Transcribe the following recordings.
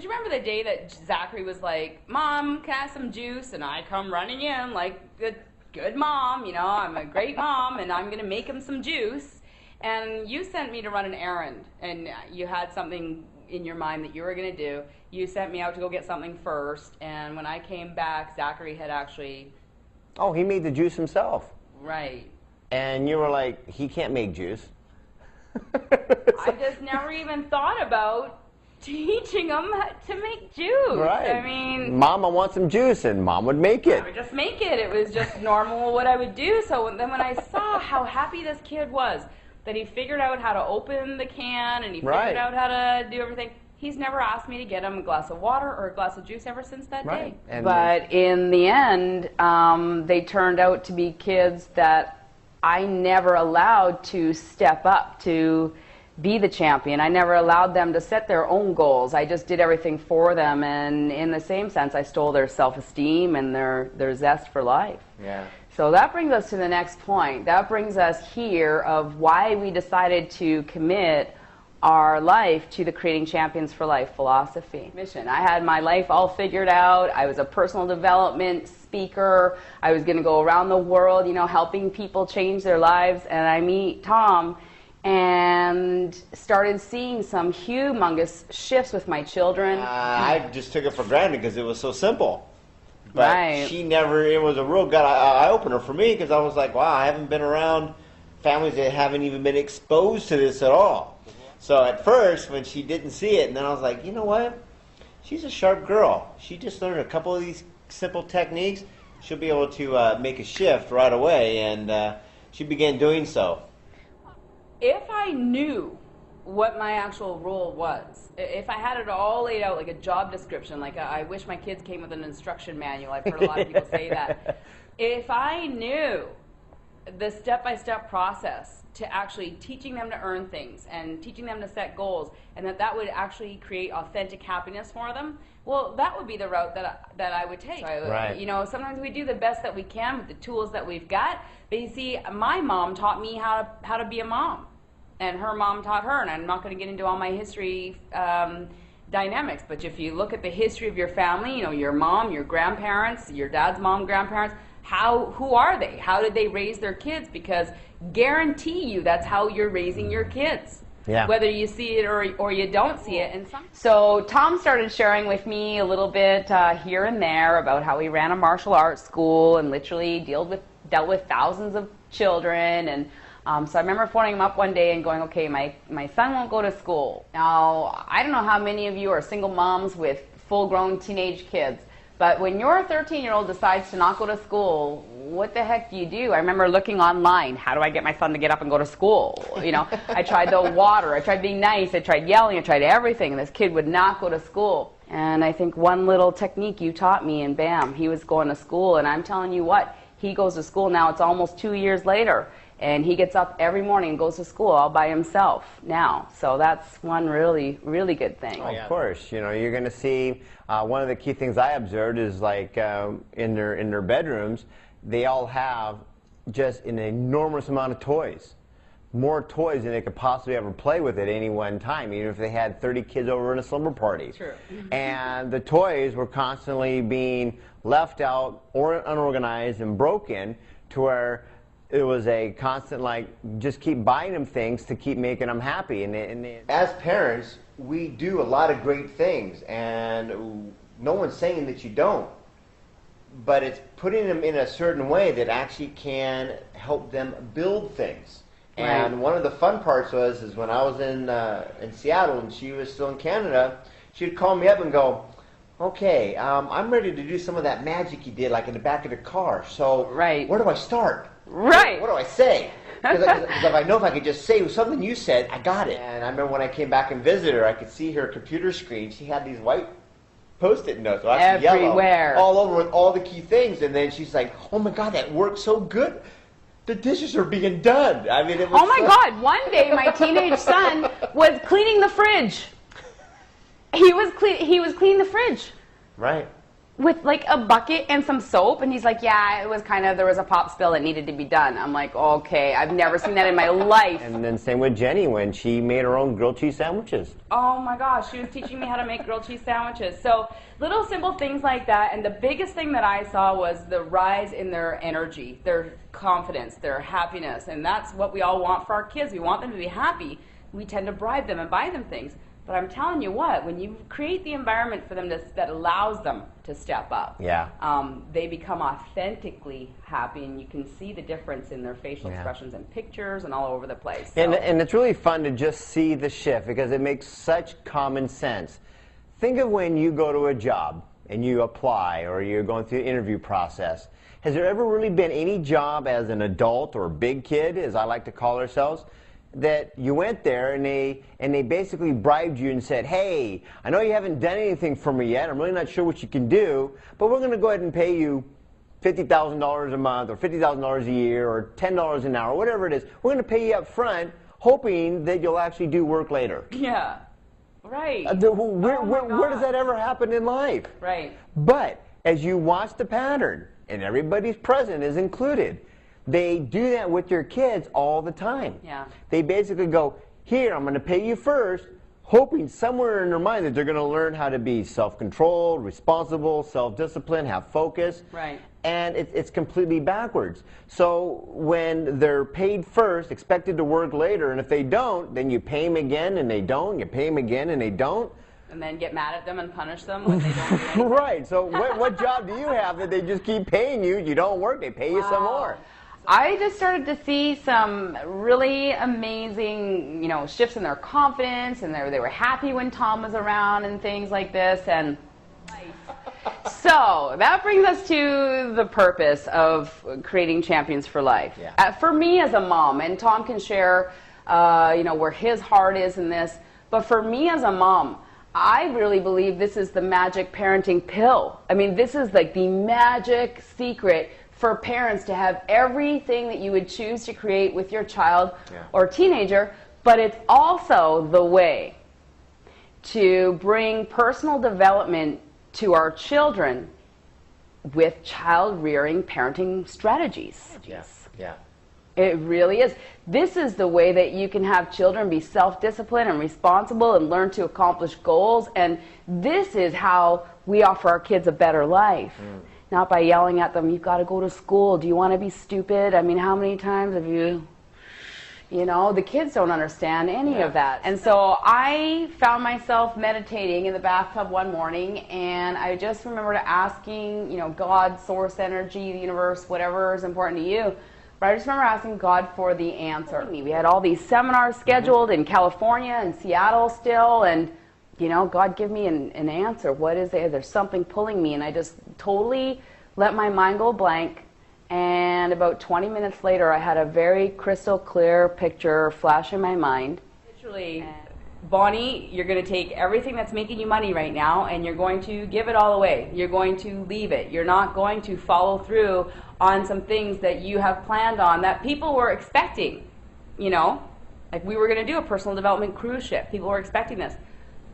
But you remember the day that Zachary was like, Mom, can I have some juice? And I come running in like, good mom, you know, I'm a great mom, and I'm going to make him some juice. And you sent me to run an errand, and you had something in your mind that you were going to do. You sent me out to go get something first, and when I came back, Zachary had actually... Oh, he made the juice himself. Right. And you were like, he can't make juice. I just never even thought about teaching him to make juice. Right. I mean... Mom, I want some juice, and Mom would make it. I would just make it. It was just normal what I would do. So then when I saw how happy this kid was, that he figured out how to open the can, and he figured out how to do everything, he's never asked me to get him a glass of water or a glass of juice ever since that day. And but in the end, they turned out to be kids that I never allowed to step up to be the champion. I never allowed them to set their own goals. I just did everything for them, and in the same sense, I stole their self-esteem and their zest for life. Yeah. So that brings us to the next point. That brings us here of why we decided to commit our life to the Creating Champions for Life philosophy. Mission. I had my life all figured out. I was a personal development speaker. I was going to go around the world, you know, helping people change their lives. And I meet Tom and started seeing some humongous shifts with my children. I just took it for granted because it was so simple. But Right. she never, it was a real gut eye-opener for me because I was like, wow, I haven't been around families that haven't even been exposed to this at all. So at first, when she didn't see it, and then I was like, you know what? She's a sharp girl. She just learned a couple of these simple techniques. She'll be able to make a shift right away, and she began doing so. If I knew what my actual role was, if I had it all laid out like a job description, like I wish my kids came with an instruction manual. I've heard a lot of people say that. If I knew the step-by-step process to actually teaching them to earn things and teaching them to set goals, and that would actually create authentic happiness for them, well, that would be the route that I would take. Right. You know, sometimes we do the best that we can with the tools that we've got, but you see, my mom taught me how to be a mom, and her mom taught her, and I'm not going to get into all my history dynamics, but if you look at the history of your family, you know, your mom, your grandparents, your dad's mom, grandparents, who are they? How did they raise their kids? Because guarantee you that's how you're raising your kids. Yeah. Whether you see it or you don't see it. And so Tom started sharing with me a little bit here and there about how he ran a martial arts school and literally dealt with thousands of children. And so I remember phoning him up one day and going, okay, my son won't go to school. Now, I don't know how many of you are single moms with full-grown teenage kids, but when your 13-year-old decides to not go to school, what the heck do you do? I remember looking online, how do I get my son to get up and go to school? You know, I tried the water, I tried being nice, I tried yelling, I tried everything, and this kid would not go to school. And I think one little technique you taught me, and bam, he was going to school. And I'm telling you what, he goes to school now, it's almost 2 years later. And he gets up every morning and goes to school all by himself now. So that's one really, really good thing. Oh, of course. You know, you're going to see one of the key things I observed is like in their bedrooms, they all have just an enormous amount of toys. More toys than they could possibly ever play with at any one time, even if they had 30 kids over in a slumber party. True. And the toys were constantly being left out or unorganized and broken to where it was a constant, like, just keep buying them things to keep making them happy. And as parents, we do a lot of great things, and no one's saying that you don't. But it's putting them in a certain way that actually can help them build things. Right. And one of the fun parts is when I was in Seattle and she was still in Canada, she'd call me up and go, okay, I'm ready to do some of that magic you did, like in the back of the car. So Right. where do I start? Right. What do I say? Because if I know if I could just say something you said, I got it. And I remember when I came back and visited her, I could see her computer screen. She had these white Post-it notes, well, actually everywhere, yellow, all over with all the key things. And then she's like, "Oh my God, that worked so good. The dishes are being done." I mean, it was. Oh my God! One day, my teenage son was cleaning the fridge. He was cleaning the fridge. Right. with like a bucket and some soap, and he's like, yeah, it was kind of, there was a pop spill that needed to be done. I'm like, okay, I've never seen that in my life. And then same with Jenny when she made her own grilled cheese sandwiches. Oh my gosh, she was teaching me how to make grilled cheese sandwiches. So little simple things like that, and the biggest thing that I saw was the rise in their energy, their confidence, their happiness, and that's what we all want for our kids. We want them to be happy. We tend to bribe them and buy them things. But I'm telling you what, when you create the environment for them that allows them to step up, they become authentically happy, and you can see the difference in their facial expressions and pictures and all over the place. So. And it's really fun to just see the shift because it makes such common sense. Think of when you go to a job and you apply or you're going through the interview process. Has there ever really been any job as an adult or big kid, as I like to call ourselves, that you went there and they basically bribed you and said, hey, I know you haven't done anything for me yet, I'm really not sure what you can do, but we're going to go ahead and pay you $50,000 a month or $50,000 a year or $10 an hour, whatever it is. We're going to pay you up front, hoping that you'll actually do work later. Yeah, right. Where does that ever happen in life? Right. But as you watch the pattern, and everybody's present is included, they do that with your kids all the time. Yeah. They basically go, here, I'm going to pay you first, hoping somewhere in their mind that they're going to learn how to be self-controlled, responsible, self-disciplined, have focus. Right. And it's completely backwards. So when they're paid first, expected to work later, and if they don't, then you pay them again and they don't, you pay them again and they don't. And then get mad at them and punish them when they don't do anything. Right. So what job do you have that they just keep paying you, you don't work, they pay you some more? I just started to see some really amazing, shifts in their confidence, and they were happy when Tom was around and things like this. And so that brings us to the purpose of creating Champions for Life. Yeah. For me as a mom, and Tom can share, where his heart is in this, but for me as a mom, I really believe this is the magic parenting pill. I mean, this is like the magic secret for parents to have everything that you would choose to create with your child or teenager, but it's also the way to bring personal development to our children with child-rearing parenting strategies. Yes. Yeah. It really is. This is the way that you can have children be self-disciplined and responsible and learn to accomplish goals, and this is how we offer our kids a better life. Not by yelling at them, you've got to go to school, do you want to be stupid? I mean, how many times have you, the kids don't understand any of that. And so I found myself meditating in the bathtub one morning, and I just remembered asking, God, source energy, the universe, whatever is important to you. But I just remember asking God for the answer. We had all these seminars scheduled in California and Seattle still, and God, give me an answer. What is there? There's something pulling me. And I just totally let my mind go blank. And about 20 minutes later, I had a very crystal clear picture flash in my mind. Literally, Bonnie, you're going to take everything that's making you money right now, and you're going to give it all away. You're going to leave it. You're not going to follow through on some things that you have planned on that people were expecting. Like we were going to do a personal development cruise ship. People were expecting this.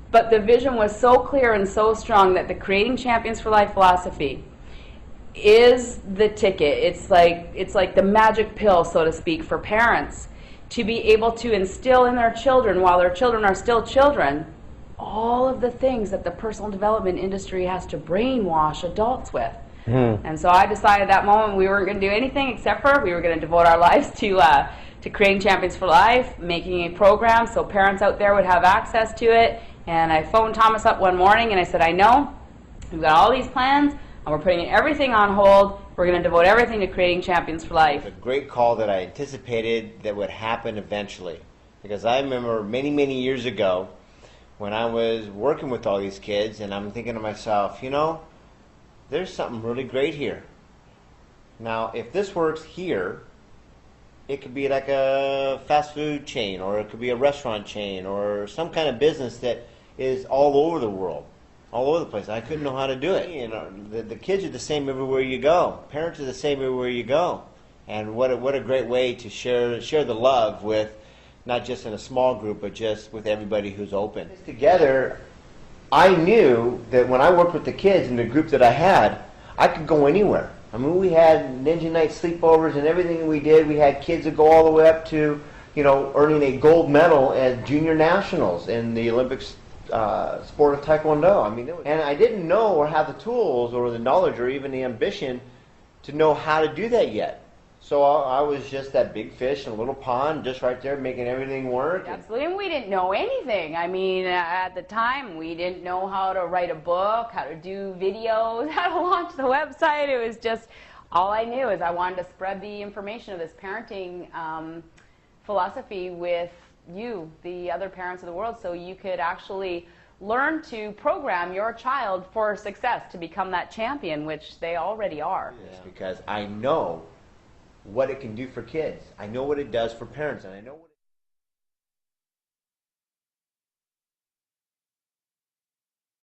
But the vision was so clear and so strong that the Creating Champions for Life philosophy is the ticket. It's like the magic pill, so to speak, for parents to be able to instill in their children, while their children are still children, all of the things that the personal development industry has to brainwash adults with. And so I decided at that moment we weren't going to do anything except for we were going to devote our lives to Creating Champions for Life, making a program so parents out there would have access to it. And I phoned Thomas up one morning and I said, I know, we've got all these plans and we're putting everything on hold. We're going to devote everything to Creating Champions for Life. A great call that I anticipated that would happen eventually. Because I remember many, many years ago when I was working with all these kids and I'm thinking to myself, there's something really great here. Now, if this works here, it could be like a fast food chain, or it could be a restaurant chain, or some kind of business that is all over the world, all over the place. I couldn't know how to do it. The kids are the same everywhere you go. Parents are the same everywhere you go. And what a great way to share the love with, not just in a small group, but just with everybody who's open. Together, I knew that when I worked with the kids in the group that I had, I could go anywhere. I mean, we had Ninja Night sleepovers and everything we did. We had kids that go all the way up to, you know, earning a gold medal at junior nationals in the Olympics sport of Taekwondo. I mean, and I didn't know or have the tools or the knowledge or even the ambition to know how to do that yet. So I was just that big fish in a little pond, just right there, making everything work. Absolutely, and we didn't know anything. I mean, at the time, we didn't know how to write a book, how to do videos, how to launch the website. It was just, all I knew is I wanted to spread the information of this parenting philosophy with you, the other parents of the world, so you could actually learn to program your child for success, to become that champion, which they already are. Yes, because I know what it can do for kids. I know what it does for parents, and I know what